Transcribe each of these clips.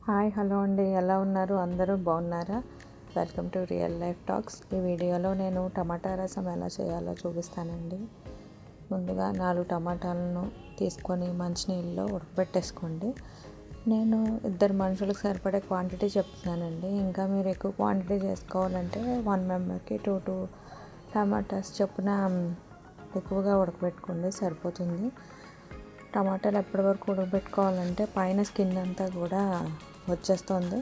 Hi hello అండి, ఎలా ఉన్నారు? అందరూ బాగున్నారా? Welcome to real life talks. ఈ వీడియోలో నేను టమాటా రసం ఎలా చేయాలో చూపిస్తానండి. ముందుగా 4 టమాటాలను తీసుకొని మంచినీళ్ళలో ఉడకబెట్టేసుకోండి. నేను 2 మనుషులకు సరిపడే క్వాంటిటీ చెప్తున్నానండి. ఇంకా మీరు ఎక్కువ క్వాంటిటీ చేసుకోవాలంటే 1 మెంబర్కి 2 టమాటాస్ చొప్పున ఎక్కువగా ఉడకబెట్టుకోండి, సరిపోతుంది. టమాటాలు ఎప్పటి వరకు ఉడకబెట్టుకోవాలంటే పైన స్కిన్ అంతా కూడా వచ్చేస్తుంది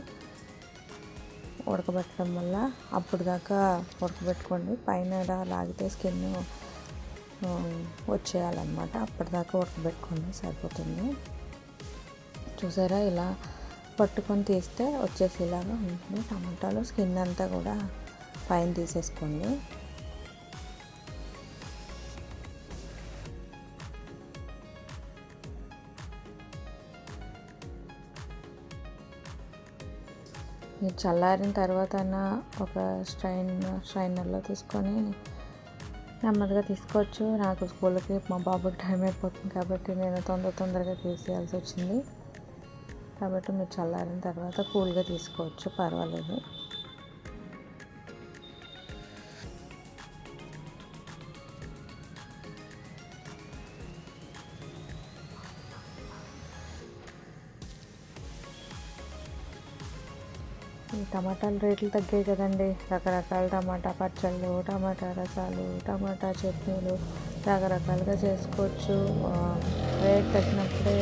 ఉడకబెట్టడం వల్ల. అప్పుడు దాకా ఉడకబెట్టుకోండి. పైన ఇలా లాగితే స్కిన్ వచ్చేయాలన్నమాట. అప్పటిదాకా ఉడకబెట్టుకోండి, సరిపోతుంది. చూసారా, ఇలా పట్టుకొని తీస్తే వచ్చేసేలాగా ఉంటుంది టమాటాలు. స్కిన్ అంతా కూడా పైన తీసేసుకోండి. మీరు చల్లారిన తర్వాత ఒక స్ట్రైనర్లో తీసుకొని నెమ్మదిగా తీసుకోవచ్చు. నాకు స్కూల్కి మా బాబుకి టైం అయిపోతుంది కాబట్టి నేను తొందరగా తీసేయాల్సి వచ్చింది. కాబట్టి మీరు చల్లారిన తర్వాత కూల్గా తీసుకోవచ్చు, పర్వాలేదు. ఈ టమాటాల రేట్లు తగ్గాయి కదండి. రకరకాల టమాటా పచ్చళ్ళు, టమాటా రసాలు, టమాటా చట్నీలు రకరకాలుగా చేసుకోవచ్చు. రేట్ తగ్గినప్పుడే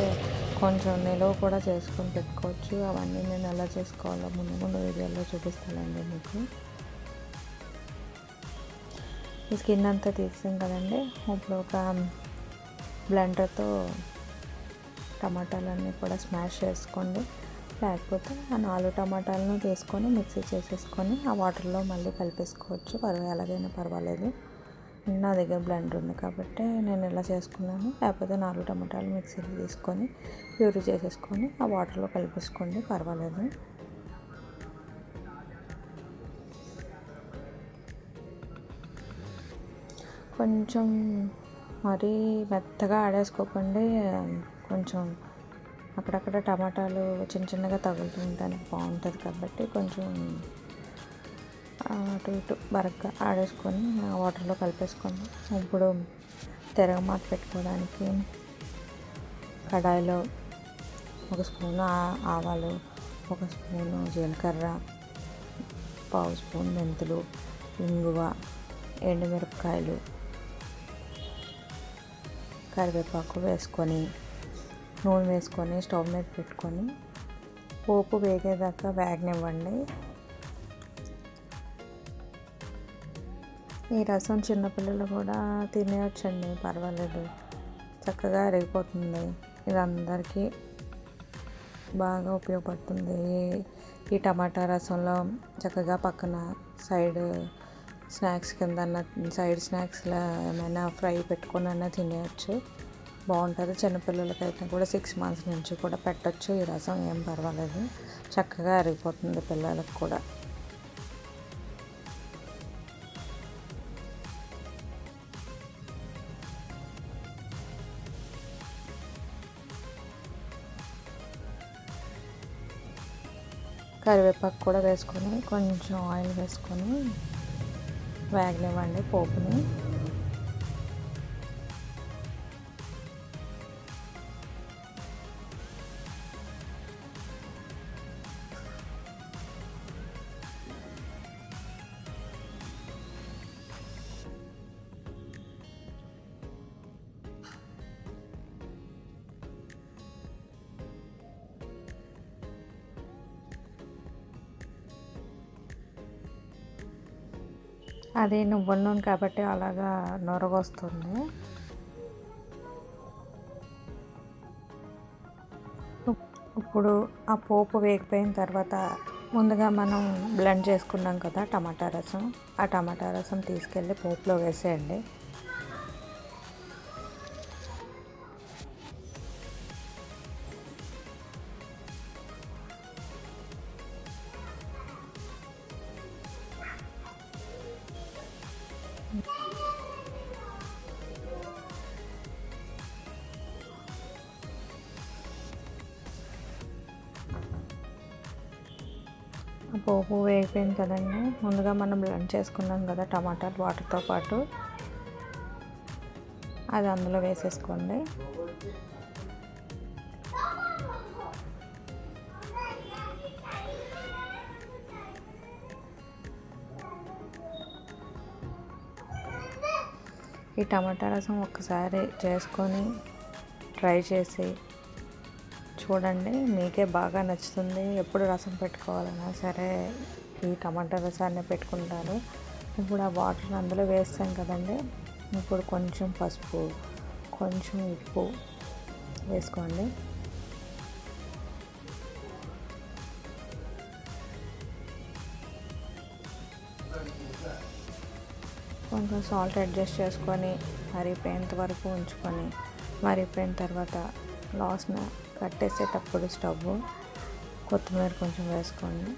కొంచెం నిలువ కూడా చేసుకొని పెట్టుకోవచ్చు. అవన్నీ నేను ఎలా చేసుకోవాలో ముందు వీడియోలో చూపిస్తానండి మీకు. ఈ స్కిన్ అంతా తీసాం కదండి. ఇప్పుడు ఒక బ్లెండర్తో టమాటాలన్నీ కూడా స్మాష్ చేసుకోండి. లేకపోతే ఆ 4 టమాటాలను తీసుకొని మిక్సీ చేసేసుకొని ఆ వాటర్లో మళ్ళీ కలిపేసుకోవచ్చు. ఎలాగైనా పర్వాలేదు. నా దగ్గర బ్లెండర్ ఉంది కాబట్టి నేను ఇలా చేసుకున్నాను. లేకపోతే 4 టమాటాలు మిక్సీలో తీసుకొని ప్యూరీ చేసేసుకొని ఆ వాటర్లో కలిపేసుకోండి, పర్వాలేదు. కొంచెం మరీ మెత్తగా ఆడేసుకోకండి. కొంచెం అక్కడక్కడ టమాటాలు చిన్నగా తగులుతూ ఉండడానికి బాగుంటుంది కాబట్టి కొంచెం అటు ఇటు బరగ్గా ఆడేసుకొని ఆ వాటర్లో కలిపేసుకోండి. ఇప్పుడు తిరగమాత పెట్టుకోవడానికి కడాయిలో 1 స్పూను ఆవాలు, 1 స్పూను జీలకర్ర, 1/2 స్పూన్ మెంతులు, ఇంగువ, ఎండుమిరపకాయలు, కరివేపాకు వేసుకొని నూనె వేసుకొని స్టవ్ మీద పెట్టుకొని పోపు వేగేదాకా వేగనివ్వండి. ఈ రసం చిన్నపిల్లలు కూడా తినేయొచ్చండి, పర్వాలేదు. చక్కగా అరిగిపోతుంది. ఇది అందరికీ బాగా ఉపయోగపడుతుంది. ఈ టమాటా రసంలో చక్కగా పక్కన సైడ్ స్నాక్స్లా ఏమైనా ఫ్రై పెట్టుకొని తినేయచ్చు, బాగుంటుంది. చిన్నపిల్లలకైతే కూడా 6 months నుంచి కూడా పెట్టచ్చు. ఈ రసం ఏం పర్వాలేదు, చక్కగా అరిగిపోతుంది పిల్లలకు కూడా. కరివేపాకు కూడా వేసుకొని కొంచెం ఆయిల్ వేసుకొని వేగనివ్వండి పోపుని. అది నువ్వుల నూనె కాబట్టి అలాగా నొరగొస్తుంది. ఇప్పుడు ఆ పోపు వేగిపోయిన తర్వాత ముందుగా మనం బ్లెండ్ చేసుకున్నాం కదా టమాటా రసం, ఆ టమాటా రసం తీసుకెళ్ళి పోపులో వేసేయండి. పోపు వేగిపోయింది కదండి. ముందుగా మనం బ్లెండ్ చేసుకున్నాం కదా టమాటాలు వాటర్తో పాటు, అది అందులో వేసేసుకోండి. ఈ టమాటా రసం ఒక్కసారి చేసుకొని ట్రై చేసి చూడండి, మీకే బాగా నచ్చుతుంది. ఎప్పుడు రసం పెట్టుకోవాలన్నా సరే ఈ టమాటా రసాన్ని పెట్టుకుంటారు. ఇప్పుడు ఆ వాటర్ అందులో వేస్తాం కదండి. ఇప్పుడు కొంచెం పసుపు, కొంచెం ఉప్పు వేసుకోండి. కొంచెం సాల్ట్ అడ్జస్ట్ చేసుకొని మరిపోయేంత వరకు ఉంచుకొని, మరిపోయిన తర్వాత లాస్ట్న కట్టేసేటప్పుడు స్టవ్ కొత్తిమీర కొంచెం వేసుకోండి.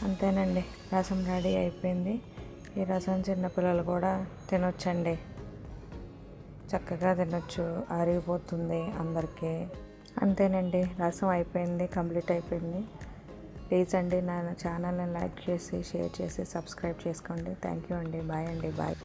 అంతేనండి, రసం రెడీ అయిపోయింది. ఈ రసం చిన్నపిల్లలు కూడా తినొచ్చండి, చక్కగా తినొచ్చు, అరిగిపోతుంది అందరికీ. అంతేనండి, రసం అయిపోయింది, కంప్లీట్ అయిపోయింది. ప్లీజ్ అండి నా ఛానల్ని లైక్ చేసి, షేర్ చేసి, సబ్స్క్రైబ్ చేసుకోండి. థ్యాంక్ యూ అండి. బాయ్ అండి. బాయ్.